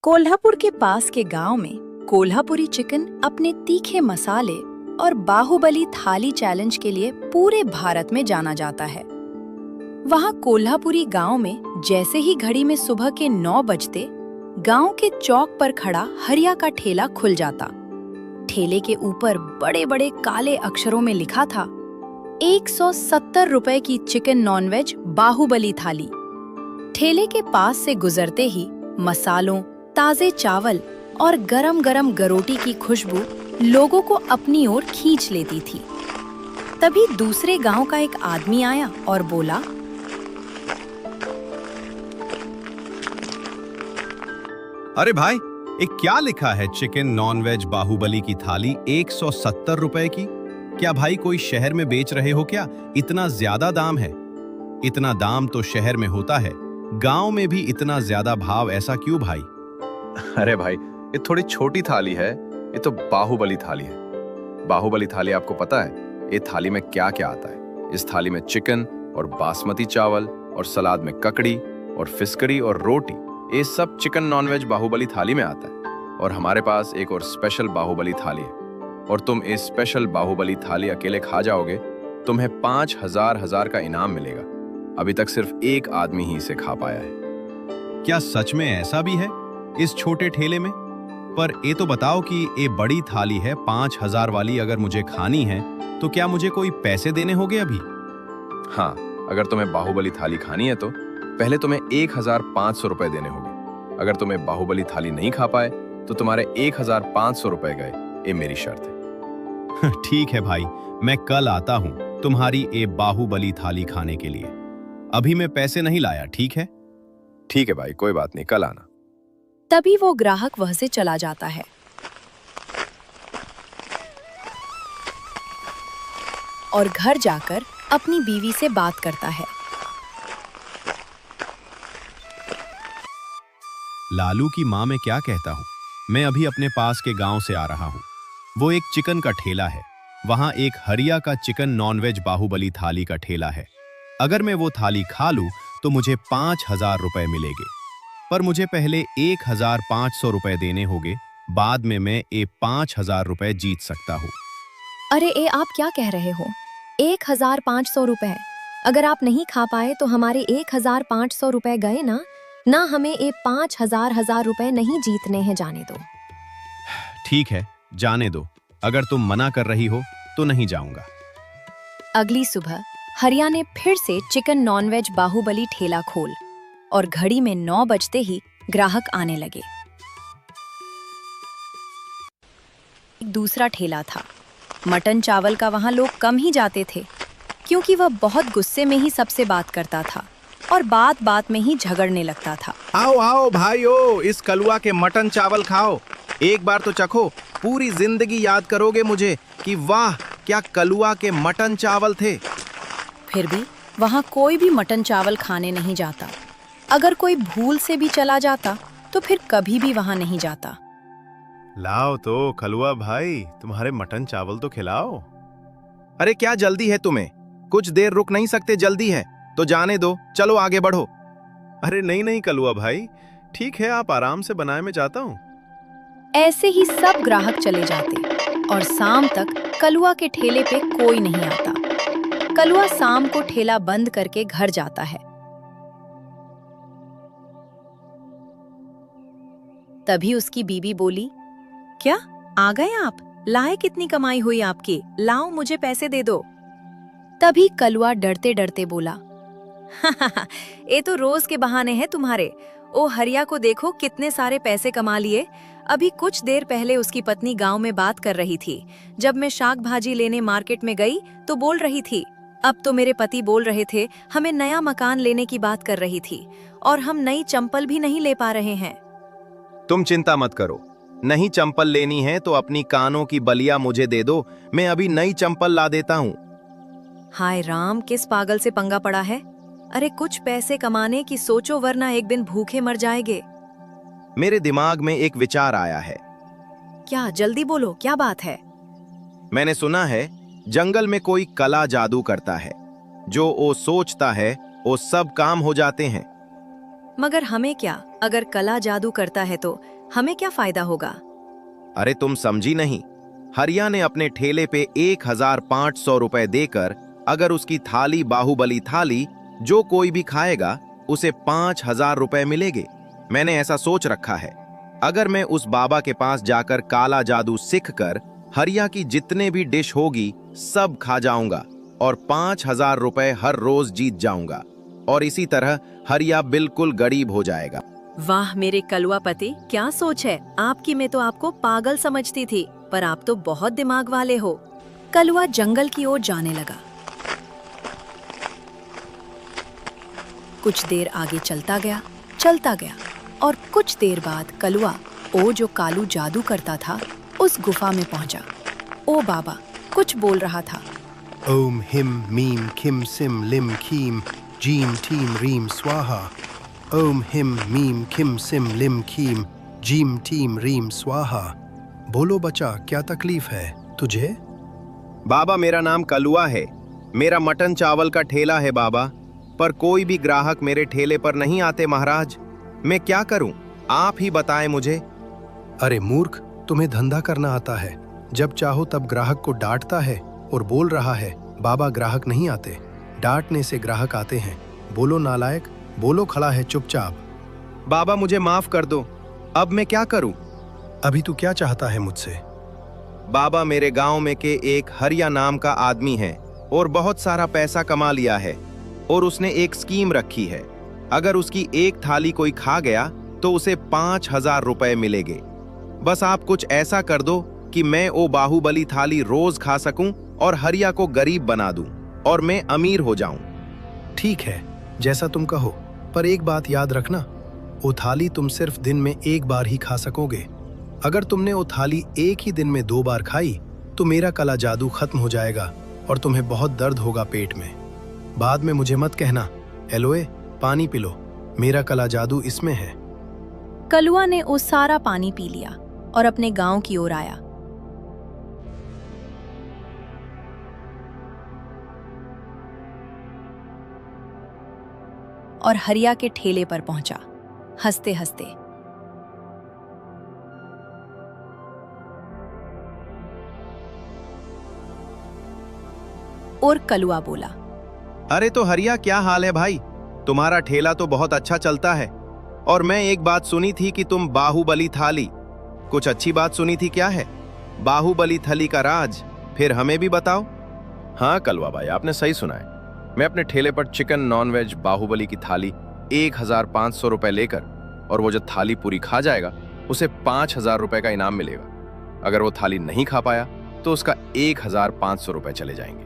कोल्हापुर के पास के गांव में कोल्हापुरी चिकन अपने तीखे मसाले और बाहुबली थाली चैलेंज के लिए पूरे भारत में जाना जाता है। वहां कोल्हापुरी गांव में जैसे ही घड़ी में सुबह के 9 बजते गांव के चौक पर खड़ा हरिया का ठेला खुल जाता। ठेले के ऊपर बड़े बड़े काले अक्षरों में लिखा था 170 रुपए की चिकन नॉनवेज बाहुबली थाली। ठेले के पास से गुजरते ही मसालों, ताजे चावल और गरम गरम गरोटी की खुशबू लोगों को अपनी ओर खींच लेती थी। तभी दूसरे गांव का एक आदमी आया और बोला, अरे भाई, एक क्या लिखा है चिकन नॉनवेज बाहुबली की थाली 170 रुपए की? क्या भाई कोई शहर में बेच रहे हो क्या? इतना ज्यादा दाम है? इतना दाम तो शहर में होता है, गांव में भी इतना ज्यादा भाव ऐसा क्यों भाई? अरे भाई, ये थोड़ी छोटी थाली है, ये तो बाहुबली थाली है। बाहुबली थाली आपको पता है ये थाली में क्या क्या आता है? इस थाली में चिकन और बासमती चावल और सलाद में ककड़ी और फिश करी और रोटी, ये सब चिकन नॉनवेज बाहुबली थाली में आता है। और हमारे पास एक और स्पेशल बाहुबली थाली है, और तुम इस स्पेशल बाहुबली थाली अकेले खा जाओगे, तुम्हें 5,000 का इनाम मिलेगा। अभी तक सिर्फ एक आदमी ही इसे खा पाया है। क्या सच में ऐसा भी है इस छोटे ठेले में? पर ये तो बताओ कि ये बड़ी थाली है 5,000 वाली, अगर मुझे खानी है तो क्या मुझे कोई पैसे देने होंगे अभी? हाँ, अगर तुम्हें बाहुबली थाली खानी है तो पहले तुम्हें 1,500 रुपए देने होंगे। अगर तुम्हें बाहुबली थाली नहीं खा पाए तो तुम्हारे 1,500 रुपए गए, ये मेरी शर्त है। ठीक है भाई, मैं कल आता हूँ तुम्हारी ये बाहुबली थाली खाने के लिए। अभी मैं पैसे नहीं लाया, ठीक है? ठीक है भाई, कोई बात नहीं, कल आना। तभी वो ग्राहक वह से चला जाता है और घर जाकर अपनी बीवी से बात करता है। लालू की माँ मैं क्या कहता हूँ, मैं अभी अपने पास के गांव से आ रहा हूँ। वो एक चिकन का ठेला है, वहां एक हरिया का चिकन नॉनवेज बाहुबली थाली का ठेला है। अगर मैं वो थाली खा लूं तो मुझे 5,000 रुपए मिलेंगे, पर मुझे पहले 1,500 रुपए देने होंगे। बाद में मैं ये 5,000 रुपए जीत सकता हूँ। अरे आप क्या कह रहे हो? 1,500 रुपए? अगर आप नहीं खा पाए तो हमारे 1,500 रुपए गए ना। ना, हमें ये 5,000 रुपए नहीं जीतने हैं, जाने दो। ठीक है, जाने दो। अगर तुम मना कर रही हो तो नहीं जाऊंगा। अगली सुबह हरिया ने फिर से चिकन नॉनवेज बाहुबली ठेला खोल और घड़ी में 9 बजते ही ग्राहक आने लगे। एक दूसरा ठेला था। मटन चावल का वहां लोग कम ही जाते थे, क्योंकि वह बहुत गुस्से में ही सबसे बात करता था और बात बात में ही झगड़ने लगता था। आओ आओ भाइयों, इस कलुआ के मटन चावल खाओ। एक बार तो चखो, पूरी जिंदगी याद करोगे मुझे कि वाह क्या कलुआ के मटन चावल थे। फिर भी वहां कोई भी मटन चावल खाने नहीं जाता। अगर कोई भूल से भी चला जाता तो फिर कभी भी वहां नहीं जाता। लाओ तो कलुआ भाई, तुम्हारे मटन चावल तो खिलाओ। अरे क्या जल्दी है तुम्हें? कुछ देर रुक नहीं सकते? जल्दी है तो जाने दो, चलो आगे बढ़ो। अरे नहीं नहीं कलुआ भाई, ठीक है, आप आराम से बनाए, मैं जाता हूँ। ऐसे ही सब ग्राहक चले जाते और शाम तक कलुआ के ठेले पे कोई नहीं आता। कलुआ शाम को ठेला बंद करके घर जाता है। तभी उसकी बीवी बोली, क्या आ गए आप? लाए कितनी कमाई हुई आपकी? लाओ मुझे पैसे दे दो। तभी कलुआ डरते डरते बोला, ये तो रोज के बहाने हैं तुम्हारे। ओ हरिया को देखो कितने सारे पैसे कमा लिए। अभी कुछ देर पहले उसकी पत्नी गांव में बात कर रही थी। जब मैं शाक भाजी लेने मार्केट में गई तो बोल रही थी। अब तो मेरे पति बोल रहे थे हमें नया मकान लेने की बात कर रही थी, और हम नई चंपल भी नहीं ले पा रहे हैं। तुम चिंता मत करो, नहीं चंपल लेनी है तो अपनी कानों की बलिया मुझे दे दो, मैं अभी नई चंपल ला देता हूँ। हाय राम, किस पागल से पंगा पड़ा है। अरे कुछ पैसे कमाने की सोचो, वरना एक दिन भूखे मर जाएंगे। मेरे दिमाग में एक विचार आया है। क्या? जल्दी बोलो, क्या बात है? मैंने सुना है जंगल में कोई कला जादू करता है, जो वो सोचता है वो सब काम हो जाते हैं। मगर हमें क्या? अगर कला जादू करता है तो हमें क्या फायदा होगा? अरे तुम समझी नहीं। हरिया ने अपने ठेले पे 1500 रुपए देकर अगर उसकी थाली बाहुबली थाली जो कोई भी खाएगा उसे 5000 रुपए मिलेंगे। मैंने ऐसा सोच रखा है, अगर मैं उस बाबा के पास जाकर काला जादू सीख कर हरिया की जितने भी डिश होगी सब खा जाऊंगा और 5000 रुपए हर रोज जीत जाऊंगा और इसी तरह हरिया बिल्कुल गरीब हो जाएगा। वाह मेरे कलुआ पति, क्या सोच है आपकी। मैं तो आपको पागल समझती थी, पर आप तो बहुत दिमाग वाले हो। कलुआ जंगल की ओर जाने लगा। कुछ देर आगे चलता गया और कुछ देर बाद कलुआ ओ जो कालू जादू करता था उस गुफा में पहुंचा। ओ बाबा कुछ बोल रहा था। ओम हिम मीम खिम सिम लिम खीम जीम ठीम रीम स्वाहा। ओम हिम मीम खिम सिम लिम खीम जीम ठीम रीम स्वाहा। बोलो बच्चा, क्या तकलीफ है तुझे? बाबा मेरा नाम कलुआ है, मेरा मटन चावल का ठेला है बाबा, पर कोई भी ग्राहक मेरे ठेले पर नहीं आते महाराज। मैं क्या करूं, आप ही बताएं मुझे। अरे मूर्ख, तुम्हें धंधा करना आता है, जब चाहो तब ग्राहक को डांटता है और बोल रहा है बाबा ग्राहक नहीं आते। डांटने से ग्राहक आते हैं। बोलो नालायक, बोलो खड़ा है चुपचाप। बाबा मुझे माफ कर दो, अब मैं क्या करूं? अभी तू क्या चाहता है मुझसे? बाबा मेरे गांव में के एक हरिया नाम का आदमी है और बहुत सारा पैसा कमा लिया है और उसने एक स्कीम रखी है, अगर उसकी एक थाली कोई खा गया तो उसे 5000 रुपए मिलेंगे। बस आप कुछ ऐसा कर दो कि मैं वो बाहुबली थाली रोज खा सकूं और हरिया को गरीब बना दूं और मैं अमीर हो जाऊं। ठीक है, जैसा तुम कहो, पर एक बात याद रखना, वो थाली तुम सिर्फ दिन में एक बार ही खा सकोगे। अगर तुमने वो थाली एक ही दिन में 2 बार खाई तो मेरा काला जादू खत्म हो जाएगा और तुम्हें बहुत दर्द होगा पेट में। बाद में मुझे मत कहना, एलोए पानी पी लो, मेरा काला जादू इसमें है। कलुआ ने वो सारा पानी पी लिया और अपने गांव की ओर आया। और हरिया के ठेले पर पहुंचा, हंसते हंसते। और कलुआ बोला, अरे तो हरिया क्या हाल है भाई, तुम्हारा ठेला तो बहुत अच्छा चलता है और मैं एक बात सुनी थी कि तुम बाहुबली थाली, कुछ अच्छी बात सुनी थी, क्या है बाहुबली थाली का राज, फिर हमें भी बताओ। हाँ कलवा भाई, आपने सही सुना है। मैं अपने ठेले पर चिकन नॉनवेज बाहुबली की थाली 1500 रुपए लेकर, और वो जो थाली पूरी खा जाएगा उसे 5000 रुपए का इनाम मिलेगा। अगर वो थाली नहीं खा पाया तो उसका 1500 रुपए चले जाएंगे।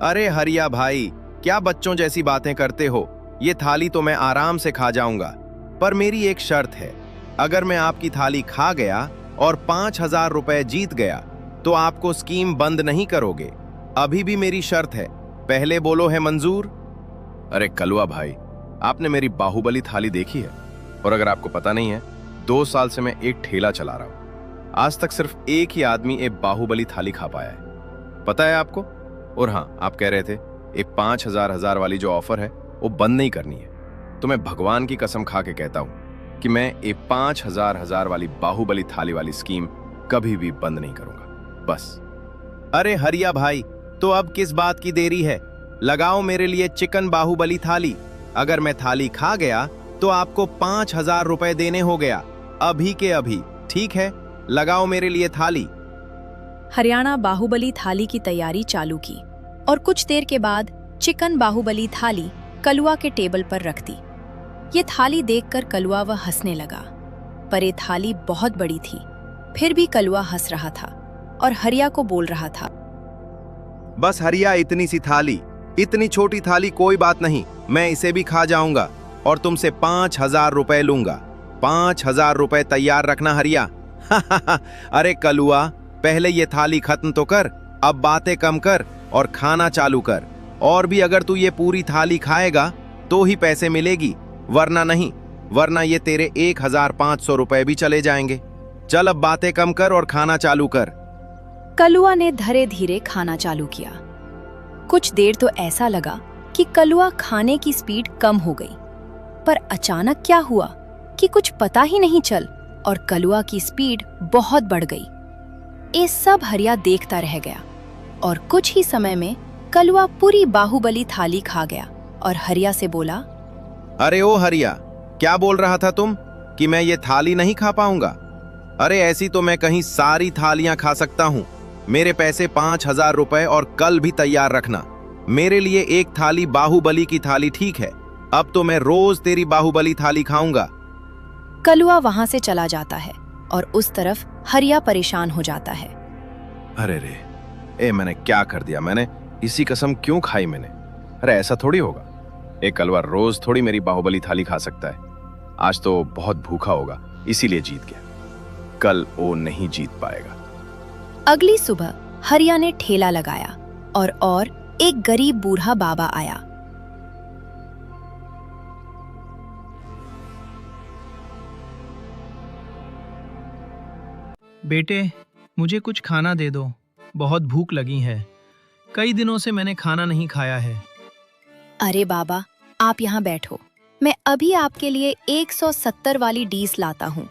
अरे हरिया भाई, क्या बच्चों जैसी बातें करते हो, ये थाली तो मैं आराम से खा जाऊंगा, पर मेरी एक शर्त है, अगर मैं आपकी थाली खा गया और 5000 रुपए जीत गया तो आपको स्कीम बंद नहीं करोगे। अभी भी मेरी शर्त है, पहले बोलो है मंजूर? अरे कलवा भाई, आपने मेरी बाहुबली थाली देखी है? और अगर आपको पता नहीं है, 2 साल से मैं एक ठेला चला रहा हूं, आज तक सिर्फ एक ही आदमी एक बाहुबली थाली खा पाया है, पता है आपको? और हाँ, आप कह रहे थे एक 5000 वाली जो ऑफर है वो बंद नहीं करनी है, तो मैं भगवान की कसम खा के कहता हूं कि मैं एक 5000 वाली बाहुबली थाली वाली स्कीम कभी भी बंद नहीं करूंगा, बस। अरे हरिया भाई, तो अब किस बात की देरी है, लगाओ मेरे लिए चिकन बाहुबली थाली। अगर मैं थाली खा गया तो आपको 5000 रुपए देने हो गया, अभी के अभी, ठीक है? लगाओ मेरे लिए थाली। हरियाणा बाहुबली थाली की तैयारी चालू की और कुछ देर के बाद चिकन बाहुबली थाली कलुआ के टेबल पर रख दी। ये थाली देखकर कलुआ वह हंसने लगा, पर ये थाली बहुत बड़ी थी। फिर भी कलुआ हंस रहा था और हरिया को बोल रहा था, बस हरिया, इतनी सी थाली, इतनी छोटी थाली कोई बात नहीं, मैं इसे भी खा जाऊंगा और तुमसे 5000 रुपए लूंगा। 5000 रुपए तैयार रखना हरिया। अरे कलुआ, पहले ये थाली खत्म तो कर, अब बातें कम कर और खाना चालू कर। और भी अगर तू ये पूरी थाली खाएगा तो ही पैसे मिलेगी, वरना नहीं, वरना ये तेरे 1500 रुपए भी चले जाएंगे। चल अब बातें कम कर और खाना चालू कर। कलुआ ने धीरे धीरे खाना चालू किया। कुछ देर तो ऐसा लगा कि कलुआ खाने की स्पीड कम हो गई, पर अचानक क्या हुआ कि कुछ पता ही नहीं चल। और कलुआ की स्पीड बहुत बढ़ गई। ये सब हरिया देखता रह गया और कुछ ही समय में कलुआ पूरी बाहुबली थाली खा गया और हरिया से बोला, अरे ओ हरिया, क्या बोल रहा था तुम कि मैं ये थाली नहीं खा पाऊंगा? अरे ऐसी तो मैं कहीं सारी थालियां खा सकता हूँ। मेरे पैसे 5,000 रुपए और कल भी तैयार रखना। मेरे लिए एक थाली बाहुबली की थाली ठीक है। अब तो मैं रोज तेरी बाहुबली थाली खाऊंगा। कलुआ वहां से चला जाता है और उस तरफ हरिया परेशान हो जाता है। अरे रे, मैंने क्या कर दिया? मैंने इसी कसम क्यों खाई मैंने? अरे ऐसा थोड़ी होगा। एक कलवा रोज थोड़ी मेरी बाहुबली थाली खा सकता है। आज तो बहुत भूखा होगा, इसीलिए जीत गया। कल वो नहीं जीत पाएगा। अगली सुबह हरिया ने ठेला लगाया और एक गरीब बूढ़ा बाबा आया। बेटे, मुझे कुछ खाना दे दो, बहुत भूख लगी है। कई दिनों से मैंने खाना नहीं खाया है। अरे बाबा, आप यहाँ बैठो। मैं अभी आपके लिए 170 वाली डीस लाता हूँ,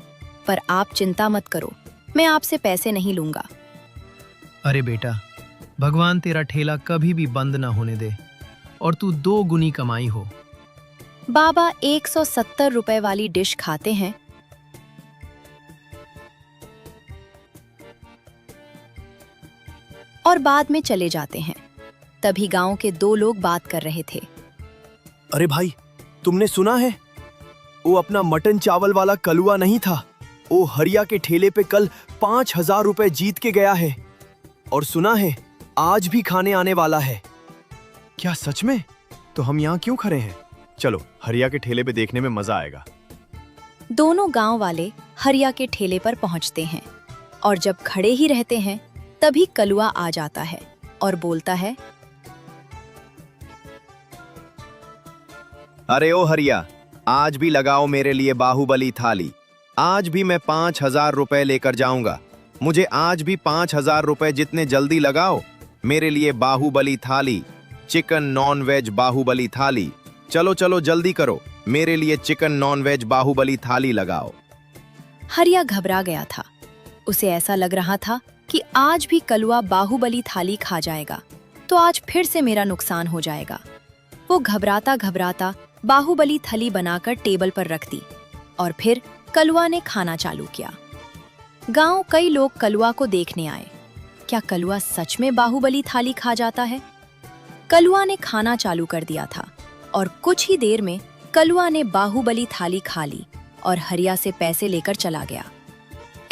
पर आप चिंता मत करो, मैं आपसे पैसे नहीं लूंगा। अरे बेटा, भगवान तेरा ठेला कभी भी बंद ना होने दे और तू 2 गुनी कमाई हो। बाबा 170 रुपए वाली डिश खाते हैं और बाद में चले जाते हैं। तभी गांव के 2 लोग बात कर रहे थे। अरे भाई, तुमने सुना है? वो अपना मटन चावल वाला कलुआ नहीं था, वो हरिया के ठेले पे कल 5,000 रुपए जीत के गया है और सुना है आज भी खाने आने वाला है। क्या सच में? तो हम यहाँ क्यों खड़े हैं? चलो हरिया के ठेले पे देखने में मजा आएगा। दोनों गांव वाले हरिया के ठेले पर पहुंचते हैं और जब खड़े ही रहते हैं तभी कलुआ आ जाता है और बोलता है, अरे ओ हरिया, आज भी लगाओ मेरे लिए बाहुबली थाली। आज भी मैं 5,000 रुपए लेकर जाऊंगा। मुझे आज भी 5,000 रुपए जितने जल्दी लगाओ। मेरे लिए बाहुबली थाली, चिकन नॉन वेज बाहुबली थाली। चलो चलो जल्दी करो, मेरे लिए चिकन नॉन वेज बाहुबली थाली लगाओ। हरिया घबरा गया था। उसे ऐसा लग रहा था कि आज भी कलुआ बाहुबली थाली खा जाएगा तो आज फिर से मेरा नुकसान हो जाएगा। वो घबराता घबराता बाहुबली थाली बनाकर टेबल पर रख दी और फिर कलुआ ने खाना चालू किया। गांव कई लोग कलुआ को देखने आए। क्या कलुआ सच में बाहुबली थाली खा जाता है? कलुआ ने खाना चालू कर दिया था और कुछ ही देर में कलुआ ने बाहुबली थाली खा ली और हरिया से पैसे लेकर चला गया।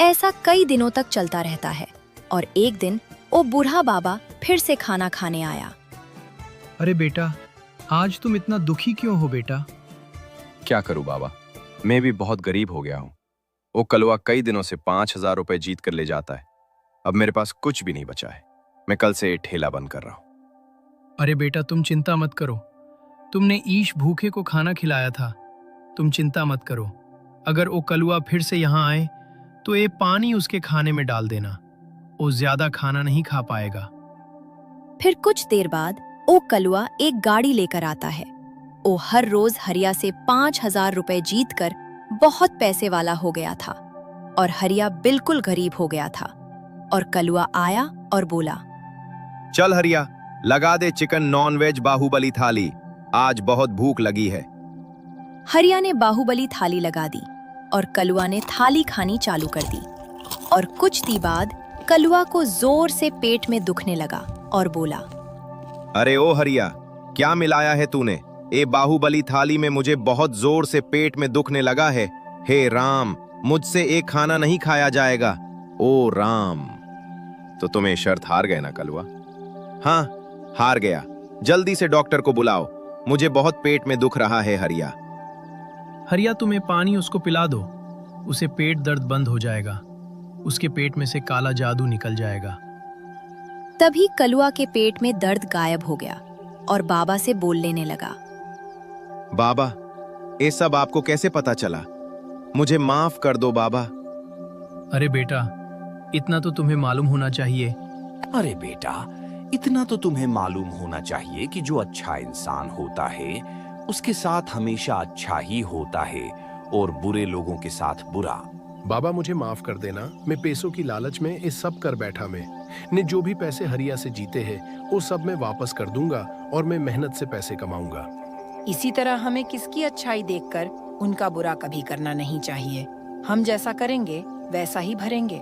ऐसा कई दिनों तक चलता रहता है और एक दिन वो बूढ़ा बाबा फिर से खाना खाने आया। अरे बेटा, आज तुम इतना दुखी क्यों हो बेटा? क्या करूं बाबा, मैं भी बहुत गरीब हो गया हूं। वो कलवा कई दिनों से 5,000 रुपए जीत कर ले जाता है। अब मेरे पास कुछ भी नहीं बचा है। मैं कल से ठेला बंद कर रहा हूं। अरे बेटा, तुम चिंता मत करो। तुमने ईश भूखे को खाना खिलाया था। तुम चिंता मत करो। अगर वो कलुआ फिर से यहाँ आए तो ये पानी उसके खाने में डाल देना। वो ज्यादा खाना नहीं खा पाएगा। फिर कुछ देर बाद वो कलुआ एक गाड़ी लेकर आता है। वो हर रोज हरिया से 5,000 रुपए जीतकर बहुत पैसे वाला हो गया था और हरिया बिल्कुल गरीब हो गया था। और कलुआ आया और बोला, चल हरिया, लगा दे चिकन नॉन वेज बाहुबली थाली। आज बहुत भूख लगी है। हरिया ने बाहुबली थाली लगा दी और कलुआ ने थाली खानी चालू कर दी। और कुछ दी बाद कलुआ को जोर से पेट में दुखने लगा और बोला, अरे ओ हरिया, क्या मिलाया है तूने? ए बाहुबली थाली में मुझे बहुत जोर से पेट में दुखने लगा है। हे राम, मुझसे एक खाना नहीं खाया जाएगा। ओ राम। तो तुम्हें शर्त हार गए ना कलवा? हाँ, हार गया। जल्दी से डॉक्टर को बुलाओ, मुझे बहुत पेट में दुख रहा है। हरिया, हरिया, तुम्हें पानी उसको पिला दो। उसे पेट दर्द बंद हो जाएगा। उसके पेट में से काला जादू निकल जाएगा। तभी कलुआ के पेट में दर्द गायब हो गया और बाबा से बोल लेने लगा, बाबा, ये सब आपको कैसे पता चला? मुझे माफ कर दो बाबा। अरे बेटा, इतना तो तुम्हें मालूम होना चाहिए। अरे बेटा, इतना तो तुम्हें मालूम होना चाहिए कि जो अच्छा इंसान होता है उसके साथ हमेशा अच्छा ही होता है और बुरे लोगों के साथ बुरा। बाबा मुझे माफ कर देना, मैं पैसों की लालच में इस सब कर बैठा ने जो भी पैसे हरिया से जीते हैं वो सब मैं वापस कर दूंगा और मैं मेहनत से पैसे कमाऊंगा। इसी तरह हमें किसकी अच्छाई देखकर उनका बुरा कभी करना नहीं चाहिए। हम जैसा करेंगे वैसा ही भरेंगे।